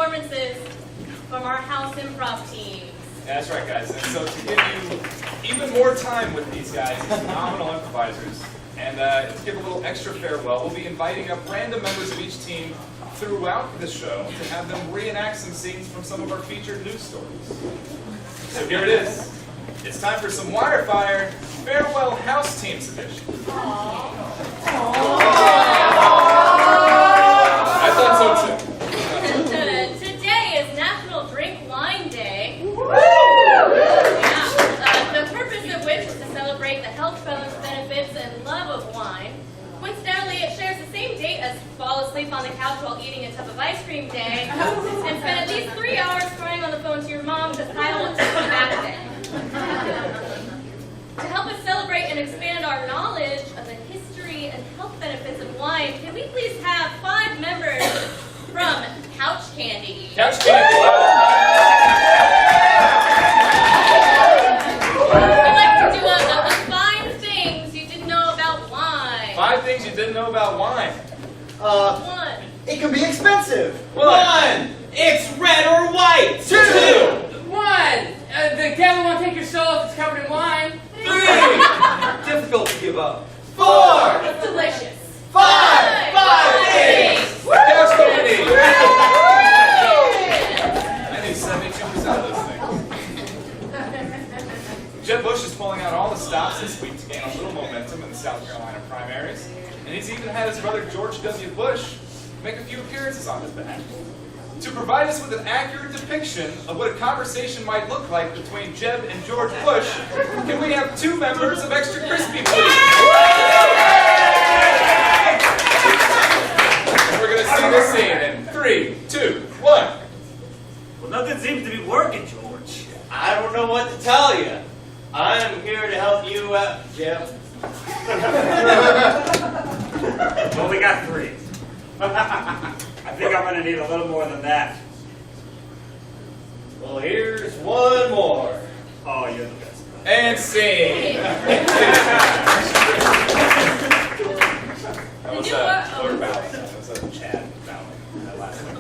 performances from our house improv teams. That's right, guys. And so to give you even more time with these guys, these phenomenal improvisers, and to give a little extra farewell, we'll be inviting up random members of each team throughout the show to have them reenact some scenes from some of our featured news stories. So here it is. It's time for some Wirefire Farewell House Teams edition. I thought so too. Today is National Drink Wine Day. The purpose of which is to celebrate the health benefits and love of wine. Coincidentally, it shares the same date as fall asleep on the couch while eating a tub of ice cream day, and spend at least 3 hours crying on the phone to your mom because Kyle won't take you back day. To help us celebrate and expand our knowledge of the history and health benefits of wine, can we please have 5 members from Couch Candy? Couch Candy! I'd like to do the 5 things you didn't know about wine. 5 things you didn't know about wine. 1. It can be expensive. 1. It's red or white. 2. 1. The devil won't take your soul if it's covered in wine. 3. Difficult to give up. 4. It's delicious. 5 things. Couch Candy! I need 72% of those things. Jeb Bush is pulling out all the stops this week to gain a little momentum in the South Carolina primaries, and he's even had his brother George W. Bush make a few appearances on his behalf. To provide us with an accurate depiction of what a conversation might look like between Jeb and George Bush, can we have 2 members of Extra Crispy, please? And we're going to see this scene in 3, 2, 1. Well, nothing seems to be working, George. I don't know what to tell you. I'm here to help you out, Jeff. Well, we got 3. I think I'm going to need a little more than that. Well, here's 1 more. Oh, you're the best. And scene. That was Lord Valley. That was Chad Valley. That last one.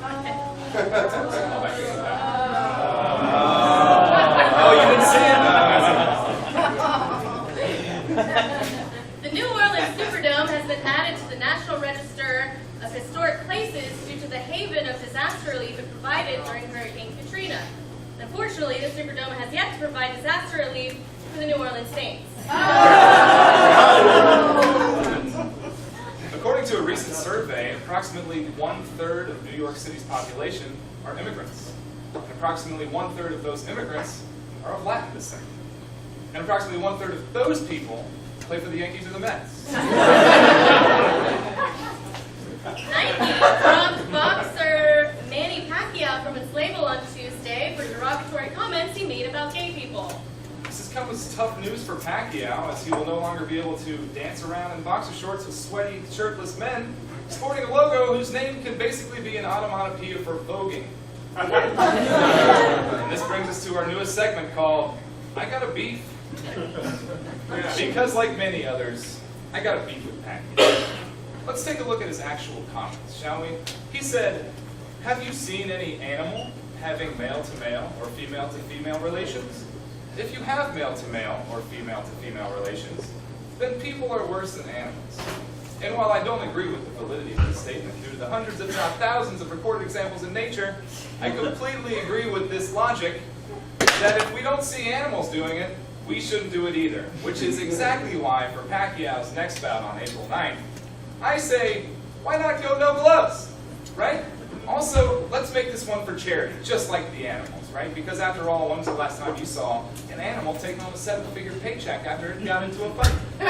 Oh, you didn't see it? The New Orleans Superdome has been added to the National Register of Historic Places due to the haven of disaster relief it provided during Hurricane Katrina. Unfortunately, the Superdome has yet to provide disaster relief for the New Orleans Saints. According to a recent survey, approximately 1/3 of New York City's population are immigrants. And approximately 1/3 of those immigrants are of Latin descent. And approximately 1/3 of those people play for the Yankees or the Mets. Nike dropped boxer Manny Pacquiao from its label on Tuesday for derogatory comments he made about gay people. This has come as tough news for Pacquiao, as he will no longer be able to dance around in boxer shorts with sweaty, shirtless men, sporting a logo whose name can basically be an onomatopoeia for voguing. And this brings us to our newest segment called I Got a Beef. Because like many others, I got a beef with Pacquiao. Let's take a look at his actual comments, shall we? He said, "Have you seen any animal having male-to-male or female-to-female relations? If you have male-to-male or female-to-female relations, then people are worse than animals." And while I don't agree with the validity of this statement due to the hundreds if not thousands of recorded examples in nature, I completely agree with this logic that if we don't see animals doing it, we shouldn't do it either, which is exactly why for Pacquiao's next bout on April 9th, I say, why not go no gloves, right? Also, let's make this one for charity, just like the animals, right? Because after all, when's the last time you saw an animal take home a 7-figure paycheck after it got into a fight? And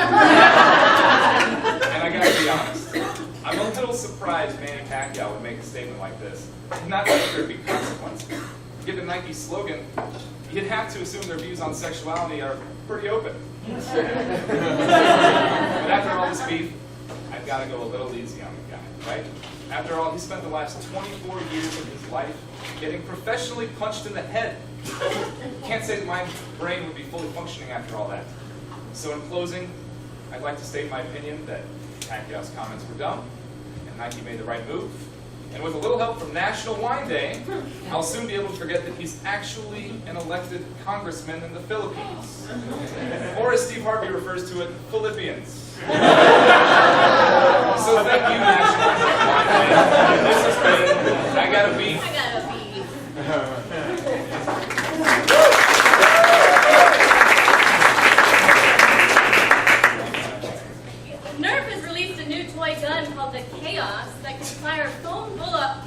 I gotta be honest, I'm a little surprised Manny Pacquiao would make a statement like this. Not that there'd be consequences. Given Nike's slogan, you'd have to assume their views on sexuality are pretty open. But after all this beef, I've got to go a little easy on the guy, right? After all, he spent the last 24 years of his life getting professionally punched in the head. Can't say that my brain would be fully functioning after all that. So in closing, I'd like to state my opinion that Pacquiao's comments were dumb, and Nike made the right move. And with a little help from National Wine Day, I'll soon be able to forget that he's actually an elected congressman in the Philippines. Or as Steve Harvey refers to it, Philippians. So thank you, National Wine Day. This has been I Gotta Beef. I gotta be. Nerf has released a new toy gun called the Chaos that can fire foam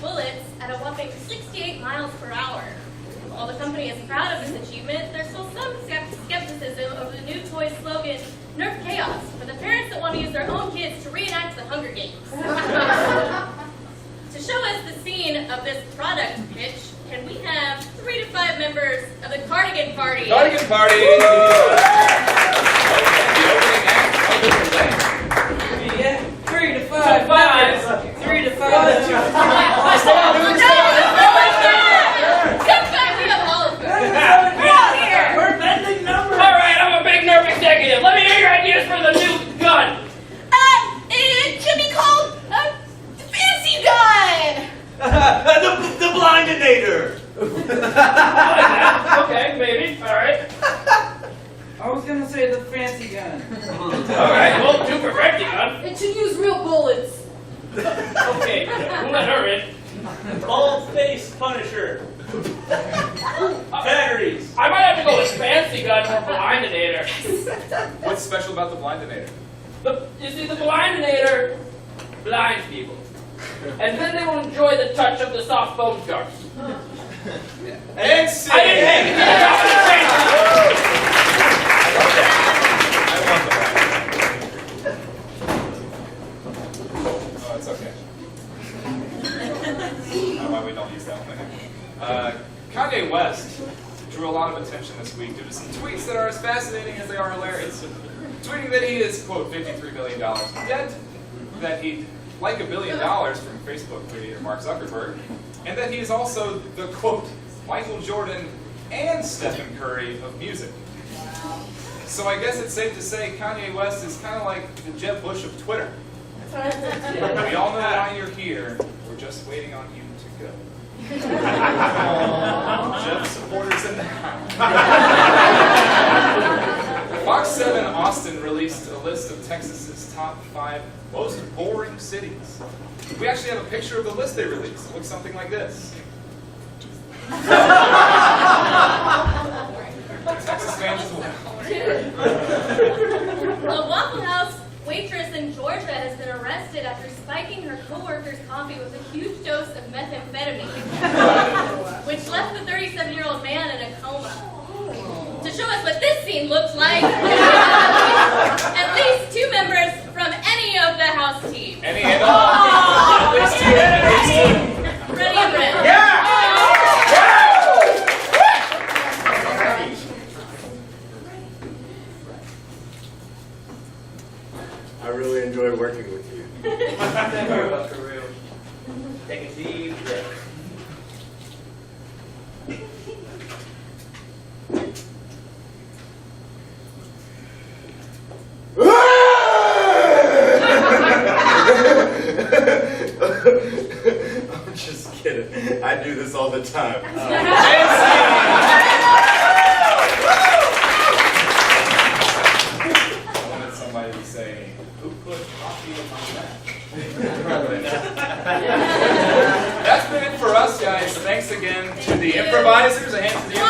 bullets at a whopping 68 miles per hour. While the company is proud of this achievement, there's still some skepticism over the new toy slogan, Nerf Chaos, for the parents that want to use their own kids to reenact the Hunger Games. To show us the scene of this product pitch, can we have 3 to 5 members of the Cardigan Party? Cardigan Party! The opening act of the play. Yeah, 3 to 5 miles. 3 to 5. We have all of them. We're all here. We're bending numbers. All right, I'm a big Nerf executive. Let me hear your ideas for the new gun. It should be called a fancy gun. The blindinator. Okay, maybe. All right. I was gonna say the fancy gun. All right, well, do perfect gun. It should use real bullets. Okay, we'll let her in. Bald face Punisher. Batteries. I might have to go with fancy gun or blindinator. What's special about the blindinator? You see, the blindinator blinds people. And then they will enjoy the touch of the soft bone scarps. And see. I didn't I love the blindinator. Oh, it's okay. I don't know why we don't use that one. Kanye West drew a lot of attention this week due to some tweets that are as fascinating as they are hilarious. Tweeting that he is, quote, $53 billion in debt, that he'd like $1 billion from Facebook creator Mark Zuckerberg, and that he is also the, quote, Michael Jordan and Stephen Curry of music. So I guess it's safe to say Kanye West is kind of like the Jeb Bush of Twitter. We all know why you're here. We're just waiting on you to go. Jeff supporters in the house. Fox 7 Austin released a list of Texas's top 5 most boring cities. We actually have a picture of the list they released. It looks something like this. Texas fans as well. A Waffle House waitress in Georgia has been arrested after spiking her co-worker's coffee with a huge dose of methamphetamine, which left the 37-year-old man in a coma. To show us what this scene looks like, at least 2 members from any of the house teams. Any and all. At least 2. Ready and ready. Yeah! I really enjoy working with you. Take a deep breath. I'm just kidding. I do this all the time. I wanted somebody to say, who put coffee in my bag? That's been it for us, guys. Thanks again to the improvisers. A hand to the